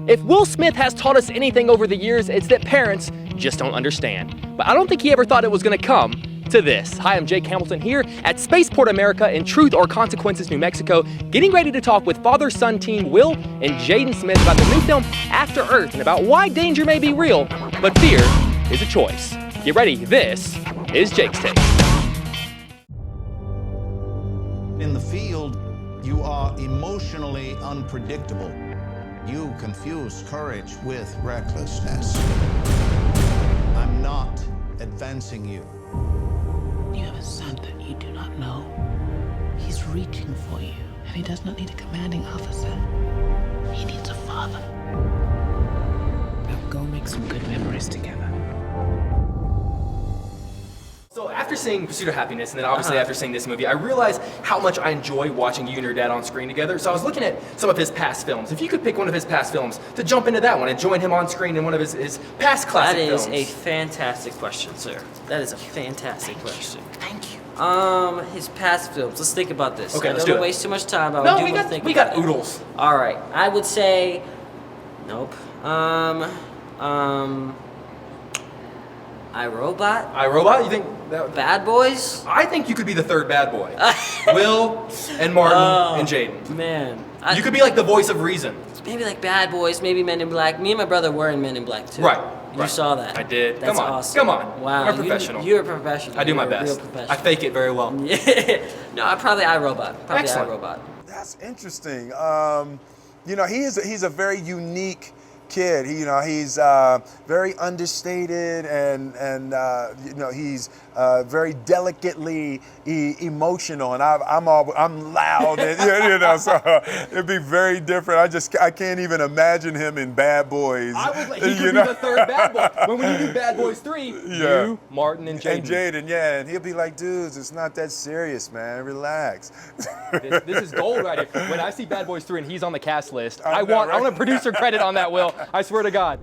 If Will Smith has taught us anything over the years, it's that parents just don't understand. But I don't think he ever thought it was gonna come to this. Hi, I'm Jake Hamilton here at Spaceport America in Truth or Consequences, New Mexico, getting ready to talk with father-son team Will and Jaden Smith about the new film After Earth and about why danger may be real, but fear is a choice. Get ready, this is Jake's Take. In the field, you are emotionally unpredictable. You confuse courage with recklessness. I'm not advancing you. You have a son that you do not know. He's reaching for you, and he does not need a commanding officer. He needs a father. Now go make some good memories together. So after seeing Pursuit of Happiness, and then obviously after seeing this movie, I realized how much I enjoy watching you and your dad on screen together. So I was looking at some of his past films. If you could pick one of his past films to jump into that one and join him on screen in one of his past classic films. That is a fantastic question, sir. That is a fantastic question. Thank you. His past films. Let's think about this. Okay, I let's don't do it. waste too much time, but No, I we do want to think got about it. oodles. All right, I would say, nope. iRobot? iRobot? You think that? Bad Boys? I think you could be the third bad boy. Will and Martin and Jaden. Man. You could be like the voice of reason. Maybe like Bad Boys, maybe Men in Black. Me and my brother were in Men in Black too. Right. You saw that. I did. That's Come on. awesome. Come on. Wow. I'm a professional. You're a professional. I do my You're a best. real professional. I fake it very well. Yeah. No, I probably iRobot. Probably Excellent. iRobot. That's interesting. You know, he's a very unique kid. He's very understated and you know, he's very delicately emotional, and I'm loud, and you know, so it'd be very different. I can't even imagine him in Bad Boys. I would. He could be the third bad boy. When you do Bad Boys 3, Yeah. you, Martin, and Jaden. And Jaden, yeah, and he'll be like, dudes, it's not that serious, man. Relax. This is gold right here. When I see Bad Boys 3 and he's on the cast list, I I know, want right? a producer credit on that, Will. I swear to God.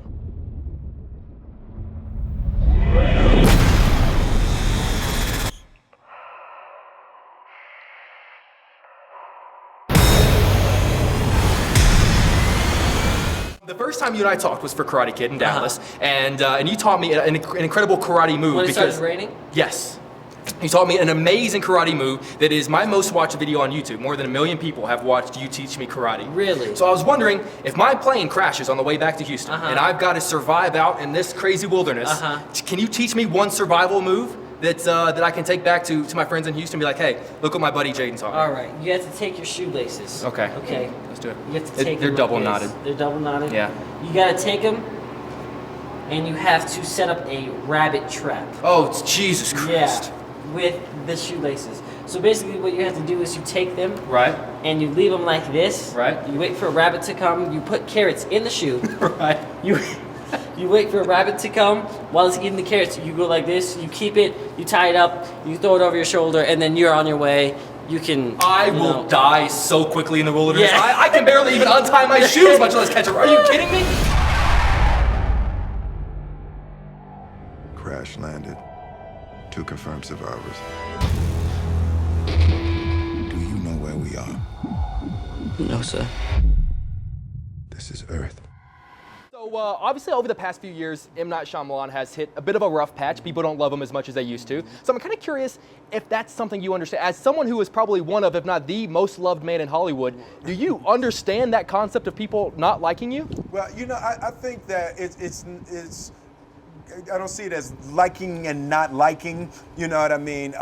The first time you and I talked was for Karate Kid in Dallas, and you taught me an incredible karate move. When it because started raining? Yes. You taught me an amazing karate move that is my most watched video on YouTube. More than 1 million people have watched you teach me karate. Really? So I was wondering, if my plane crashes on the way back to Houston, and I've got to survive out in this crazy wilderness, can you teach me one survival move that I can take back to my friends in Houston and be like, hey, look what my buddy Jaden taught me? All right, you have to take your shoelaces. Okay. Okay. Let's do it. You have to take They're them double like this. knotted. They're double knotted? Yeah. You gotta take them, and you have to set up a rabbit trap. Oh, it's Jesus Christ. Yeah, with the shoelaces. So basically what you have to do is you take them, Right. and you leave them like this. Right. You wait for a rabbit to come, you put carrots in the shoe. Right. You wait for a rabbit to come while it's eating the carrots. You go like this, you keep it, you tie it up, you throw it over your shoulder, and then you're on your way. You can. I will die so quickly in the wilderness. Yeah. I can barely even untie my shoes, much less catch a. Are you kidding me? Crash landed. 2 confirmed survivors. Do you know where we are? No, sir. This is Earth. So obviously over the past few years, M. Night Shyamalan has hit a bit of a rough patch. People don't love him as much as they used to. So I'm kind of curious if that's something you understand. As someone who is probably one of, if not the most loved man in Hollywood, do you understand that concept of people not liking you? Well, you know, I think that it's I don't see it as liking and not liking, you know what I mean?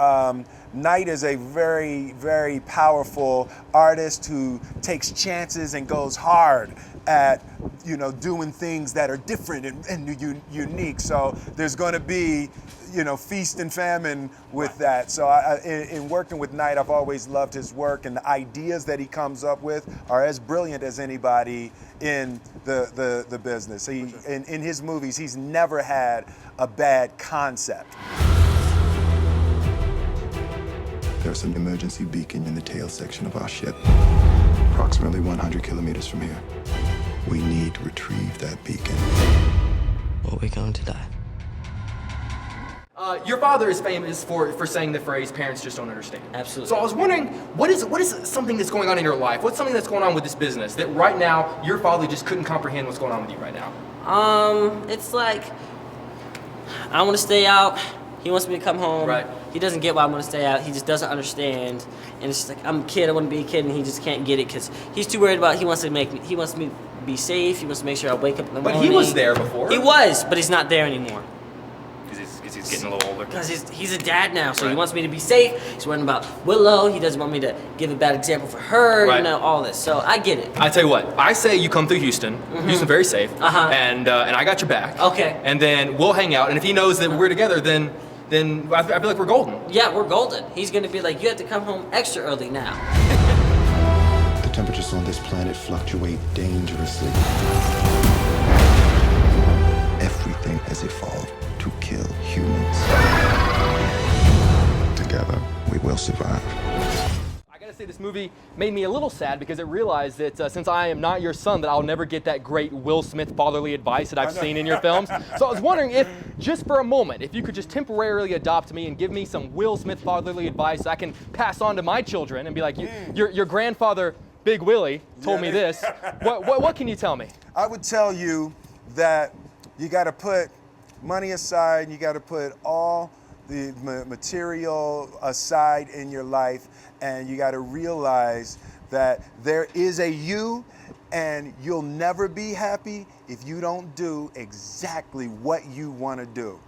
Knight is a very, very powerful artist who takes chances and goes hard at, you know, doing things that are different and unique. So there's going to be, you know, feast and famine with that. So in working with Knight, I've always loved his work, and the ideas that he comes up with are as brilliant as anybody in the business. In his movies, he's never had a bad concept. There's an emergency beacon in the tail section of our ship, approximately 100 kilometers from here. We need to retrieve that beacon. Or we're going to die. Your father is famous for saying the phrase, parents just don't understand. Absolutely. So I was wondering, what is something that's going on in your life? What's something that's going on with this business that right now your father just couldn't comprehend what's going on with you right now? It's like, I want to stay out. He wants me to come home. Right. He doesn't get why I want to stay out. He just doesn't understand. And it's just like, I'm a kid, I want to be a kid, and he just can't get it because he's too worried about, he wants me to be safe, he wants to make sure I wake up in the morning. But he was there before. He was, but he's not there anymore. Because he's getting a little older. Because he's a dad now, so Right. he wants me to be safe. He's worrying about Willow. He doesn't want me to give a bad example for her, Right. you know, all this. So I get it. I tell you what, I say you come through Houston. Houston's very safe. Uh-huh. And I got your back. Okay. And then we'll hang out. And if he knows that we're together, then I feel like we're golden. Yeah, we're golden. He's going to be like, you have to come home extra early now. The temperatures on this planet fluctuate dangerously. Everything has evolved to kill humans. Together, we will survive. I gotta say, this movie made me a little sad because it realized that since I am not your son, that I'll never get that great Will Smith fatherly advice that I've seen in your films. So I was wondering if, just for a moment, if you could just temporarily adopt me and give me some Will Smith fatherly advice I can pass on to my children and be like, your grandfather, Big Willie, told me this. What can you tell me? I would tell you that you got to put money aside, and you got to put all the material aside in your life, and you got to realize that there is a you, and you'll never be happy if you don't do exactly what you want to do.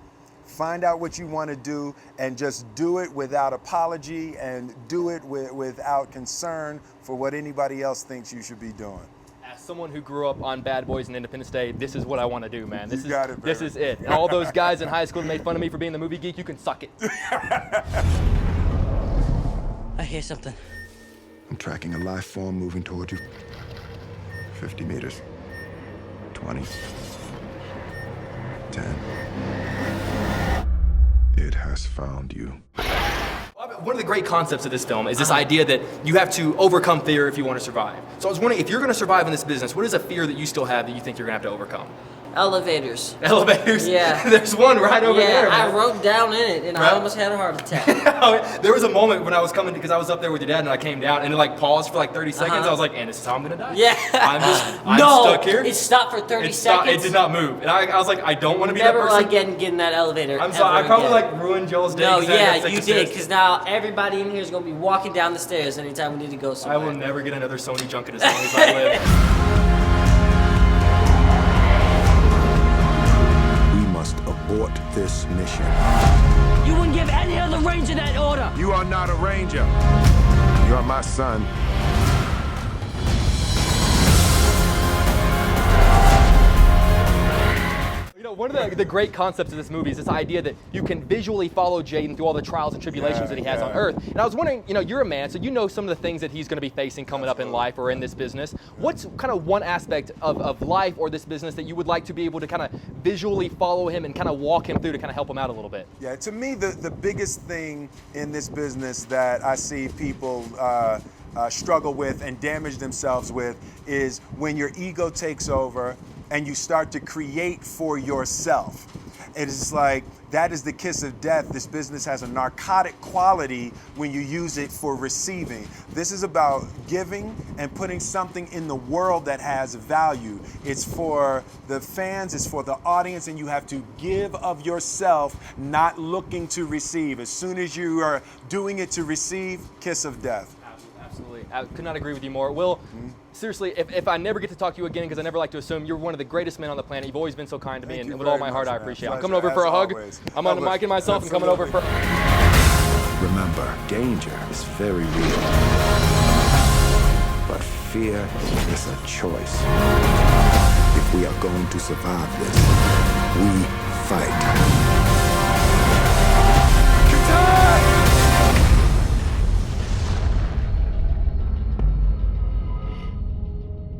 Find out what you want to do and just do it without apology and do it without concern for what anybody else thinks you should be doing. As someone who grew up on Bad Boys and Independence Day, this is what I want to do, man. This baby. is it. And all those guys in high school that made fun of me for being the movie geek, you can suck it. I hear something. I'm tracking a life form moving toward you. 50 meters. 20. 10. It has found you. One of the great concepts of this film is this idea that you have to overcome fear if you want to survive. So I was wondering, if you're going to survive in this business, what is a fear that you still have that you think you're going to have to overcome? Elevators. Elevators? Yeah. There's one right over there, Yeah, I man. wrote down in it, and I Right. almost had a heart attack. There was a moment when I was coming, because I was up there with your dad, and I came down, and it like paused for like 30 seconds. I was like, and this is how I'm going to die. Yeah. I'm No, stuck here. it stopped for 30 It stopped. seconds. It did not move. And I was like, I don't want to be Never that person. again get in that elevator. I'm sorry. I probably again. like ruined Joel's day. No, 'cause I had yeah, to take you the did, stairs. because now everybody in here is going to be walking down the stairs anytime we need to go I somewhere. will never get another Sony junket as long as I live. We must abort this mission. You wouldn't give any other ranger that order. You are not a ranger. You are my son. You know, one of the great concepts of this movie is this idea that you can visually follow Jaden through all the trials and tribulations that he has on Earth. And I was wondering, you know, you're a man, so you know some of the things that he's going to be facing coming up in life or in this business. What's kind of one aspect of life or this business that you would like to be able to kind of visually follow him and kind of walk him through to kind of help him out a little bit? Yeah, to me, the biggest thing in this business that I see people struggle with and damage themselves with is when your ego takes over and you start to create for yourself. It is like, that is the kiss of death. This business has a narcotic quality when you use it for receiving. This is about giving and putting something in the world that has value. It's for the fans, it's for the audience, and you have to give of yourself, not looking to receive. As soon as you are doing it to receive, kiss of death. Absolutely. I could not agree with you more. Will, seriously, if I never get to talk to you again, because I never like to assume, you're one of the greatest men on the planet. You've always been so kind to me, Thank and you with all very my heart, much, I man. appreciate it. I'm Pleasure, coming over for as a hug. always. I'm on the mic and myself and coming over for... Remember, danger is very real. But fear is a choice. If we are going to survive this, we fight.